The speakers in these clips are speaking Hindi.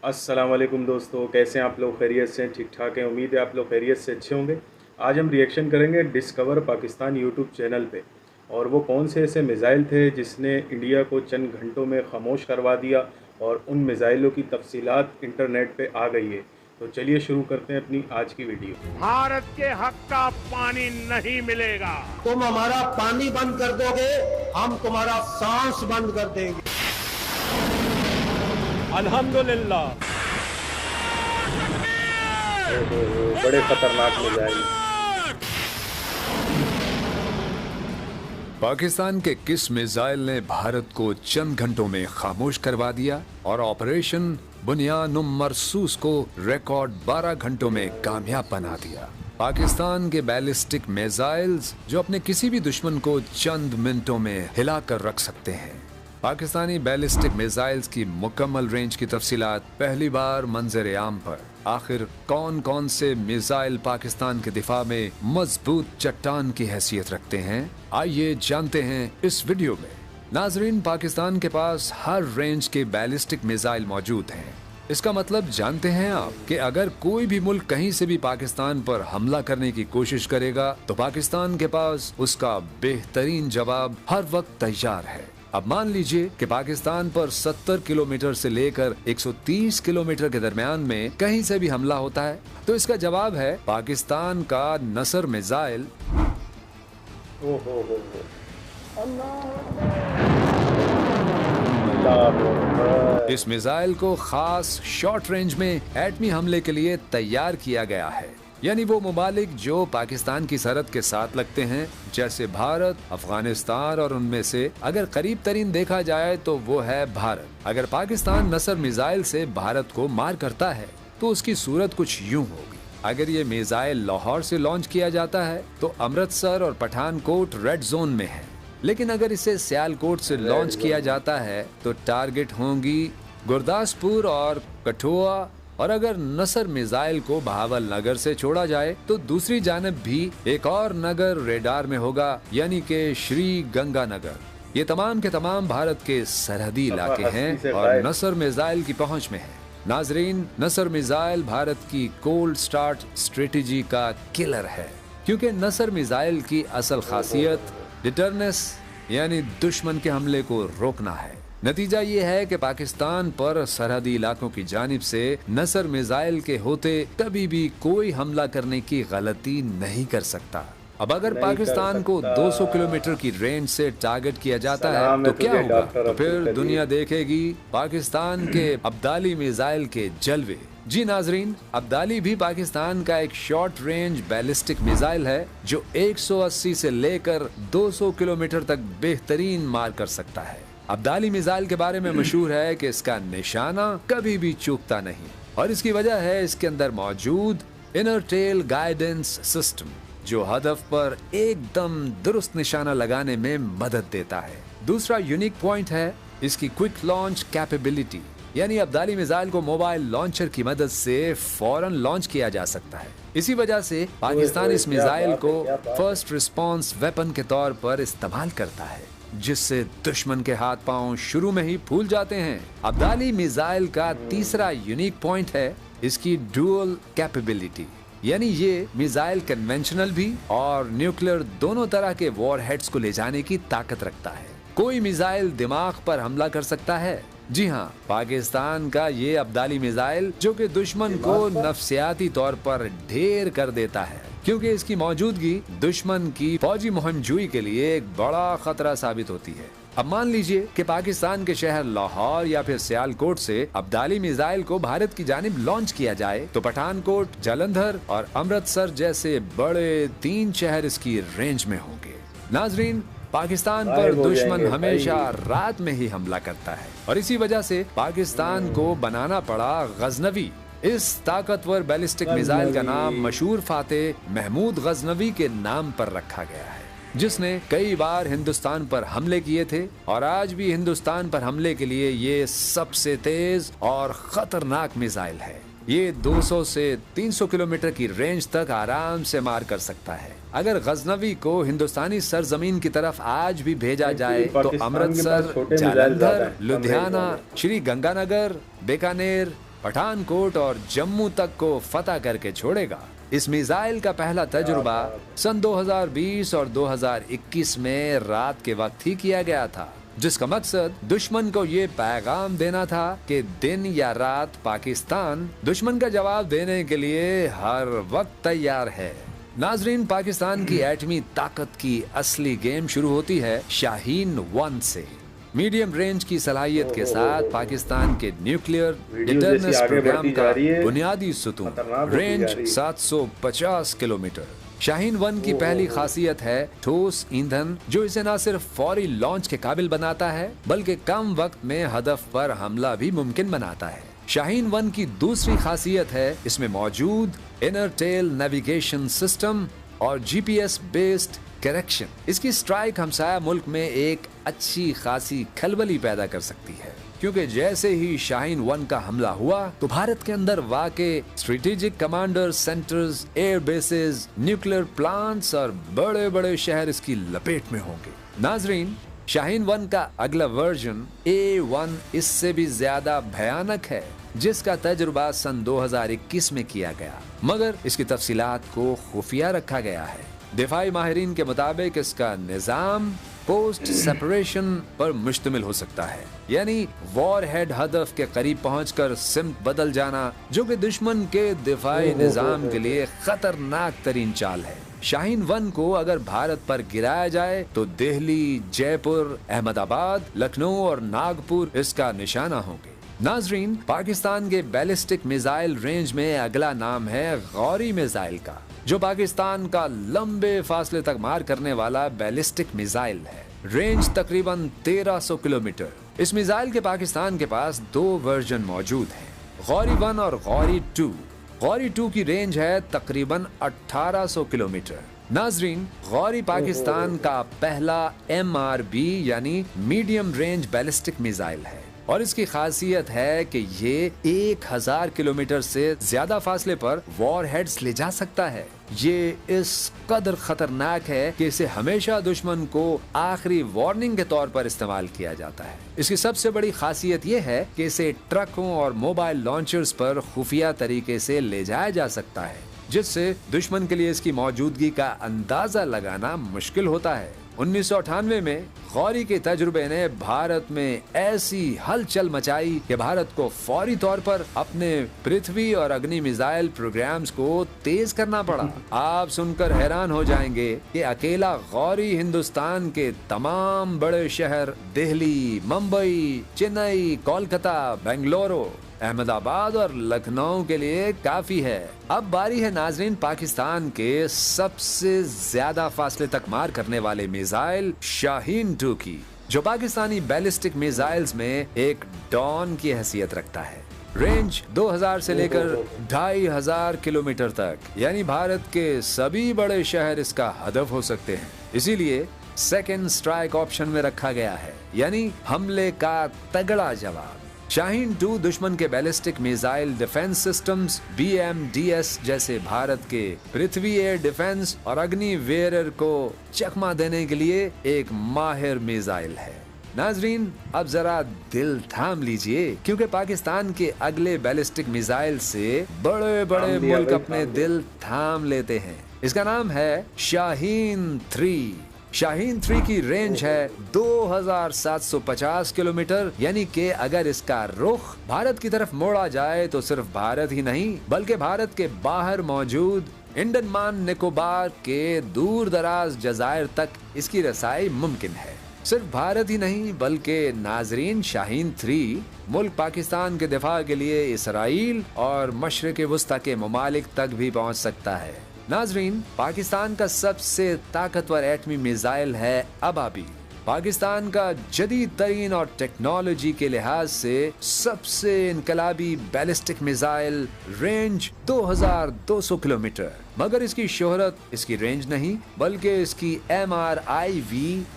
अस्सलाम वालेकुम दोस्तों, कैसे हैं आप लोग? खैरियत से हैं? ठीक ठाक हैं? उम्मीद है आप लोग खैरियत से अच्छे होंगे। आज हम रिएक्शन करेंगे डिस्कवर पाकिस्तान यूट्यूब चैनल पे। और वो कौन से ऐसे मिज़ाइल थे जिसने इंडिया को चंद घंटों में ख़ामोश करवा दिया, और उन मिज़ाइलों की तफसीलात इंटरनेट पे आ गई है। तो चलिए शुरू करते हैं अपनी आज की वीडियो। भारत के हक का पानी नहीं मिलेगा। तुम हमारा पानी बंद कर दोगे, हम तुम्हारा सांस बंद कर देंगे। अल्हम्दुलिल्लाह। बड़े ख़तरनाक मिज़ाइल। पाकिस्तान के किस मिसाइल ने भारत को चंद घंटों में खामोश करवा दिया और ऑपरेशन बुनियानुम मरसूस को रिकॉर्ड 12 घंटों में कामयाब बना दिया। पाकिस्तान के बैलिस्टिक मिसाइल्स जो अपने किसी भी दुश्मन को चंद मिनटों में हिलाकर रख सकते हैं। पाकिस्तानी बैलिस्टिक मिसाइल्स की मुकम्मल रेंज की तफसीलात पहली बार मंजर आम पर। आखिर कौन कौन से मिसाइल पाकिस्तान के दिफा में मजबूत चट्टान की हैसियत रखते हैं, आइए जानते हैं इस वीडियो में। नाजरीन, पाकिस्तान के पास हर रेंज के बैलिस्टिक मिसाइल मौजूद हैं। इसका मतलब जानते हैं आप कि अगर कोई भी मुल्क कहीं से भी पाकिस्तान पर हमला करने की कोशिश करेगा तो पाकिस्तान के पास उसका बेहतरीन जवाब हर वक्त तैयार है। अब मान लीजिए कि पाकिस्तान पर 70 किलोमीटर से लेकर 130 किलोमीटर के दरमियान में कहीं से भी हमला होता है तो इसका जवाब है पाकिस्तान का नसर मिसाइल। इस मिसाइल को खास शॉर्ट रेंज में एटमी हमले के लिए तैयार किया गया है। यानी वो मुमालिक जो पाकिस्तान की सरहद के साथ लगते हैं, जैसे भारत, अफगानिस्तान, और उनमें से अगर करीब तरीन देखा जाए तो वो है भारत। अगर पाकिस्तान नसर मिसाइल से भारत को मार करता है तो उसकी सूरत कुछ यूं होगी। अगर ये मिसाइल लाहौर से लॉन्च किया जाता है तो अमृतसर और पठानकोट रेड जोन में है, लेकिन अगर इसे सियालकोट से लॉन्च किया जाता है तो टारगेट होंगी गुरदासपुर और कठुआ। और अगर नसर मिसाइल को बहावल नगर से छोड़ा जाए तो दूसरी जानब भी एक और नगर रेडार में होगा, यानी कि श्री गंगानगर। ये तमाम के तमाम भारत के सरहदी इलाके हैं और नसर मिसाइल की पहुंच में है। नाजरीन, नसर मिसाइल भारत की कोल्ड स्टार्ट स्ट्रेटेजी का किलर है, क्योंकि नसर मिसाइल की असल खासियत डिटरनेस यानी दुश्मन के हमले को रोकना है। नतीजा ये है कि पाकिस्तान पर सरहदी इलाकों की जानिब से नसर मिसाइल के होते कभी भी कोई हमला करने की गलती नहीं कर सकता। अब अगर पाकिस्तान को 200 किलोमीटर की रेंज से टारगेट किया जाता है तो क्या होगा? तो फिर दुनिया देखेगी पाकिस्तान के अब्दाली मिसाइल के जलवे। जी नाजरीन, अब्दाली भी पाकिस्तान का एक शॉर्ट रेंज बैलिस्टिक मिसाइल है जो 180 से लेकर 200 किलोमीटर तक बेहतरीन मार कर सकता है। अब्दाली मिसाइल के बारे में मशहूर है कि इसका निशाना कभी भी चूकता नहीं, और इसकी वजह है इसके अंदर मौजूद इनर टेल गाइडेंस सिस्टम, जो हदफ पर एकदम दुरुस्त निशाना लगाने में मदद देता है। दूसरा यूनिक पॉइंट है इसकी क्विक लॉन्च कैपेबिलिटी, यानी अब्दाली मिसाइल को मोबाइल लॉन्चर की मदद से फौरन लॉन्च किया जा सकता है। इसी वजह से पाकिस्तान इस मिसाइल को फर्स्ट रिस्पॉन्स वेपन के तौर पर इस्तेमाल करता है, जिससे दुश्मन के हाथ पांव शुरू में ही फूल जाते हैं। अब्दाली मिसाइल का तीसरा यूनिक पॉइंट है इसकी डुअल कैपेबिलिटी, यानी ये मिसाइल कन्वेंशनल भी और न्यूक्लियर दोनों तरह के वॉरहेड्स को ले जाने की ताकत रखता है। कोई मिसाइल दिमाग पर हमला कर सकता है। जी हाँ, पाकिस्तान का ये अब्दाली मिसाइल जो कि दुश्मन को नफसियाती तौर पर ढेर कर देता है, क्योंकि इसकी मौजूदगी दुश्मन की फौजी मुहिमजुई के लिए एक बड़ा खतरा साबित होती है। अब मान लीजिए कि पाकिस्तान के शहर लाहौर या फिर सियालकोट से अब्दाली मिसाइल को भारत की जानिब लॉन्च किया जाए तो पठानकोट, जालंधर और अमृतसर जैसे बड़े 3 शहर इसकी रेंज में होंगे। नाजरीन, पाकिस्तान पर दुश्मन हमेशा रात में ही हमला करता है और इसी वजह से पाकिस्तान को बनाना पड़ा गजनवी। इस ताकतवर बैलिस्टिक मिसाइल का नाम मशहूर फातेह महमूद गजनवी के नाम पर रखा गया है, जिसने कई बार हिंदुस्तान पर हमले किए थे और आज भी हिंदुस्तान पर हमले के लिए ये सबसे तेज और खतरनाक मिसाइल है। ये 200 से 300 किलोमीटर की रेंज तक आराम से मार कर सकता है। अगर गजनवी को हिंदुस्तानी सरजमीन की तरफ आज भी भेजा जाए तो अमृतसर, जालंधर, लुधियाना, श्री गंगानगर, बीकानेर, पठानकोट और जम्मू तक को फतह करके छोड़ेगा। इस मिसाइल का पहला तजुर्बा सन 2020 और 2021 में रात के वक्त ही किया गया था, जिसका मकसद दुश्मन को ये पैगाम देना था कि दिन या रात पाकिस्तान दुश्मन का जवाब देने के लिए हर वक्त तैयार है। नाजरीन, पाकिस्तान की एटमी ताकत की असली गेम शुरू होती है शाहीन 1 से। मीडियम रेंज की सलाहियत के साथ पाकिस्तान के न्यूक्लियर डिटरनेंस प्रोग्राम का बुनियादी सुतून, रेंज 750 किलोमीटर। शाहीन 1 की पहली खासियत है ठोस ईंधन, जो इसे न सिर्फ फौरी लॉन्च के काबिल बनाता है बल्कि कम वक्त में हदफ पर हमला भी मुमकिन बनाता है। शाहीन 1 की दूसरी खासियत है इसमें मौजूद इनर टेल नेविगेशन सिस्टम और जीपीएस बेस्ड करेक्शन। इसकी स्ट्राइक हमसाया मुल्क में एक अच्छी खासी खलबली पैदा कर सकती है, क्योंकि जैसे ही शाहीन 1 का हमला हुआ तो भारत के अंदर वाक़े strategic commander centres, air bases, nuclear plants और बड़े बड़े शहर इसकी लपेट में होंगे। नाजरीन, शाहीन 1 का अगला वर्जन A1 इससे भी ज्यादा भयानक है, जिसका तजुर्बा सन 2021 में किया गया, मगर इसकी तफसीलात को खुफिया रखा गया है। दिफाई माहिरीन के मुताबिक इसका निजाम पोस्ट सेपरेशन पर मुश्तमिल हो सकता है, यानी वॉर हेड हदफ के करीब पहुंचकर सिमत बदल जाना, जो कि दुश्मन के दिफाई निजाम के लिए खतरनाक तरीन चाल है। शाहीन 1 को अगर भारत पर गिराया जाए तो दिल्ली, जयपुर, अहमदाबाद, लखनऊ और नागपुर इसका निशाना होंगे। नाजरीन, पाकिस्तान के बैलिस्टिक मिसाइल रेंज में अगला नाम है गौरी मिसाइल का, जो पाकिस्तान का लंबे फासले तक मार करने वाला बैलिस्टिक मिसाइल है। रेंज तकरीबन 1300 किलोमीटर। इस मिसाइल के पाकिस्तान के पास 2 वर्जन मौजूद हैं, गौरी 1 और गौरी 2। गौरी 2 की रेंज है तकरीबन 1800 किलोमीटर। नाजरीन, गौरी पाकिस्तान का पहला MRB यानी मीडियम रेंज बैलिस्टिक मिसाइल है और इसकी खासियत है कि ये 1000 किलोमीटर से ज्यादा फासले पर वॉर हेड्स ले जा सकता है। ये इस कदर खतरनाक है कि इसे हमेशा दुश्मन को आखिरी वार्निंग के तौर पर इस्तेमाल किया जाता है। इसकी सबसे बड़ी खासियत ये है कि इसे ट्रकों और मोबाइल लॉन्चर्स पर खुफिया तरीके से ले जाया जा सकता है, जिससे दुश्मन के लिए इसकी मौजूदगी का अंदाजा लगाना मुश्किल होता है। 1998 में गौरी के तजुर्बे ने भारत में ऐसी हलचल मचाई कि भारत को फौरी तौर पर अपने पृथ्वी और अग्नि मिसाइल प्रोग्राम्स को तेज करना पड़ा। आप सुनकर हैरान हो जाएंगे कि अकेला गौरी हिंदुस्तान के तमाम बड़े शहर दिल्ली, मुंबई, चेन्नई, कोलकाता, बेंगलुरु, अहमदाबाद और लखनऊ के लिए काफी है। अब बारी है नाजरीन पाकिस्तान के सबसे ज्यादा फासले तक मार करने वाले मिसाइल शाहीन 2 की, जो पाकिस्तानी बैलिस्टिक मिसाइल्स में एक डॉन की हैसियत रखता है। रेंज 2000 से लेकर 2500 किलोमीटर तक, यानी भारत के सभी बड़े शहर इसका हदफ हो सकते हैं। इसीलिए सेकेंड स्ट्राइक ऑप्शन में रखा गया है, यानी हमले का तगड़ा जवाब। शाहीन 2 दुश्मन के ballistic missile defence systems BMDS जैसे भारत के पृथ्वी एयर डिफेंस और अग्नि वेयर को चकमा देने के लिए एक माहिर मिसाइल है। नाजरीन, अब जरा दिल थाम लीजिए, क्योंकि पाकिस्तान के अगले बैलिस्टिक मिसाइल से बड़े बड़े मुल्क अपने दिल थाम लेते हैं। इसका नाम है शाहीन 3। शाहीन 3 की रेंज है 2750 किलोमीटर, यानी कि अगर इसका रुख भारत की तरफ मोड़ा जाए तो सिर्फ भारत ही नहीं बल्कि भारत के बाहर मौजूद अंडमान निकोबार के दूर दराज जजायर तक इसकी रसाई मुमकिन है। सिर्फ भारत ही नहीं बल्कि नाजरीन, शाहीन 3 मुल्क पाकिस्तान के दिफा के लिए इसराइल और मशरिक़ वस्ता के ममालिक तक भी पहुंच सकता है। नाजरीन, पाकिस्तान का सबसे ताकतवर एटमी मिसाइल है अबाबी। पाकिस्तान का जदीद तरीन और टेक्नोलॉजी के लिहाज से सबसे इनकलाबी बैलिस्टिक मिसाइल, रेंज 2200 किलोमीटर। मगर इसकी शोहरत इसकी रेंज नहीं बल्कि इसकी MRIV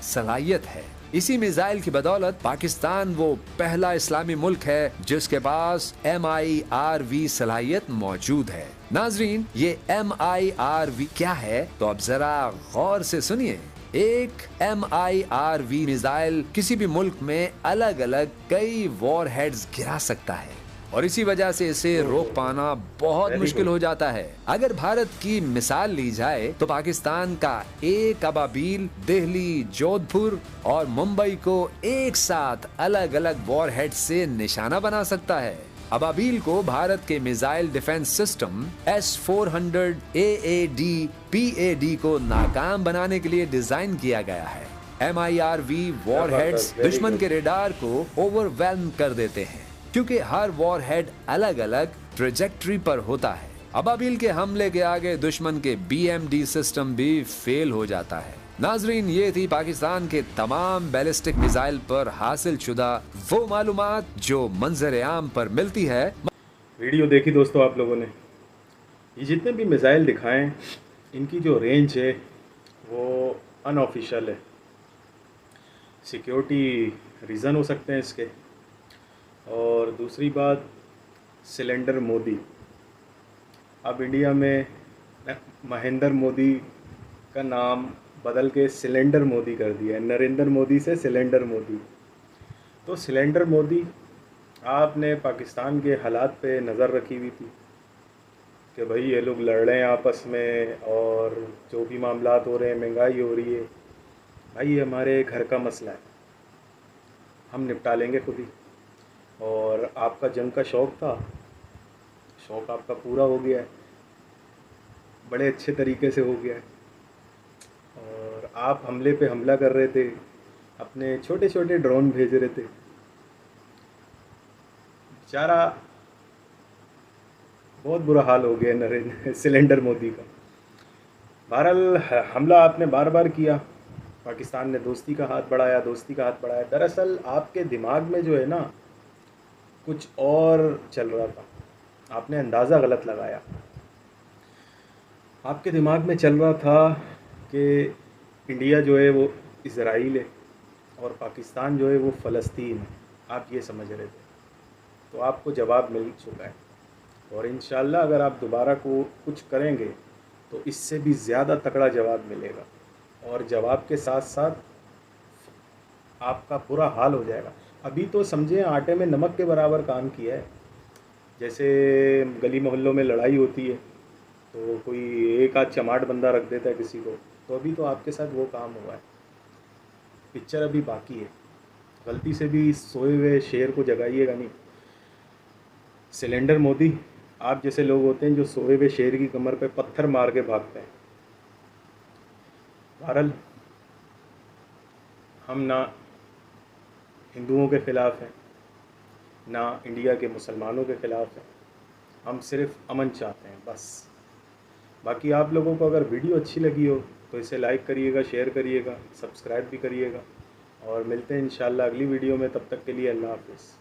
सलाहियत है। इसी मिसाइल की बदौलत पाकिस्तान वो पहला इस्लामी मुल्क है जिसके पास MIRV सलाहियत मौजूद है। नाजरीन, ये MIRV क्या है तो अब जरा गौर से सुनिए। एक MIRV मिसाइल किसी भी मुल्क में अलग अलग कई वॉर हेड्स गिरा सकता है। और इसी वजह से इसे रोक पाना बहुत मुश्किल हो जाता है। अगर भारत की मिसाल ली जाए तो पाकिस्तान का एक अबाबील दिल्ली, जोधपुर और मुंबई को एक साथ अलग अलग वॉरहेड से निशाना बना सकता है। अबाबील को भारत के missile defence system S-400 AAD PAD को नाकाम बनाने के लिए डिजाइन किया गया है। MIRV वॉरहेड्स दुश्मन के रेडार को ओवरवेल्म कर देते हैं क्योंकि हर वॉरहेड अलग अलग ट्रेजेक्टरी पर होता है। अबाबील के हमले के आगे दुश्मन के BMD सिस्टम भी फेल हो जाता है। नाजरीन, ये थी पाकिस्तान के तमाम बैलिस्टिक मिसाइल पर हासिल शुदा वो मालूमात जो मंजर आम पर मिलती है। वीडियो देखी दोस्तों आप लोगों ने, ये जितने भी मिसाइल दिखाएं इनकी जो रेंज है वो अनऑफिशियल है। सिक्योरिटी रीज़न हो सकते हैं इसके, और दूसरी बात सिलेंडर मोदी, अब इंडिया में महेंद्र मोदी का नाम बदल के सिलेंडर मोदी कर दिया है, नरेंद्र मोदी से सिलेंडर मोदी। तो सिलेंडर मोदी, आपने पाकिस्तान के हालात पे नज़र रखी हुई थी कि भाई ये लोग लड़ रहे हैं आपस में और जो भी मामलात हो रहे हैं, महंगाई हो रही है, भाई ये हमारे घर का मसला है, हम निपटा लेंगे खुद ही। और आपका जंग का शौक़ था, शौक़ आपका पूरा हो गया है, बड़े अच्छे तरीके से हो गया है। और आप हमले पे हमला कर रहे थे, अपने छोटे छोटे ड्रोन भेज रहे थे, बेचारा बहुत बुरा हाल हो गया नरेंद्र सिलेंडर मोदी का। बहरहाल हमला आपने बार बार किया, पाकिस्तान ने दोस्ती का हाथ बढ़ाया, दोस्ती का हाथ बढ़ाया। दरअसल आपके दिमाग में जो है ना कुछ और चल रहा था, आपने अंदाज़ा गलत लगाया। आपके दिमाग में चल रहा था कि इंडिया जो है वो इज़राइल है और पाकिस्तान जो है वो फ़लस्तीन है, आप ये समझ रहे थे। तो आपको जवाब मिल चुका है, और इंशाल्लाह अगर आप दोबारा को कुछ करेंगे तो इससे भी ज़्यादा तगड़ा जवाब मिलेगा, और जवाब के साथ साथ आपका बुरा हाल हो जाएगा। अभी तो समझें आटे में नमक के बराबर काम किया है। जैसे गली मोहल्लों में लड़ाई होती है तो कोई एक आध चमाट बंदा रख देता है किसी को, तो अभी तो आपके साथ वो काम हुआ है। पिक्चर अभी बाकी है, गलती से भी सोए हुए शेर को जगाइएगा नहीं। सिलेंडर मोदी, आप जैसे लोग होते हैं जो सोए हुए शेर की कमर पे पत्थर मार के भागते हैं। बहरहाल हम ना हिंदुओं के ख़िलाफ़ हैं, ना इंडिया के मुसलमानों के ख़िलाफ़ हैं, हम सिर्फ़ अमन चाहते हैं बस। बाकी आप लोगों को अगर वीडियो अच्छी लगी हो तो इसे लाइक करिएगा, शेयर करिएगा, सब्सक्राइब भी करिएगा, और मिलते हैं इंशाल्लाह अगली वीडियो में। तब तक के लिए अल्लाह हाफ़िज़।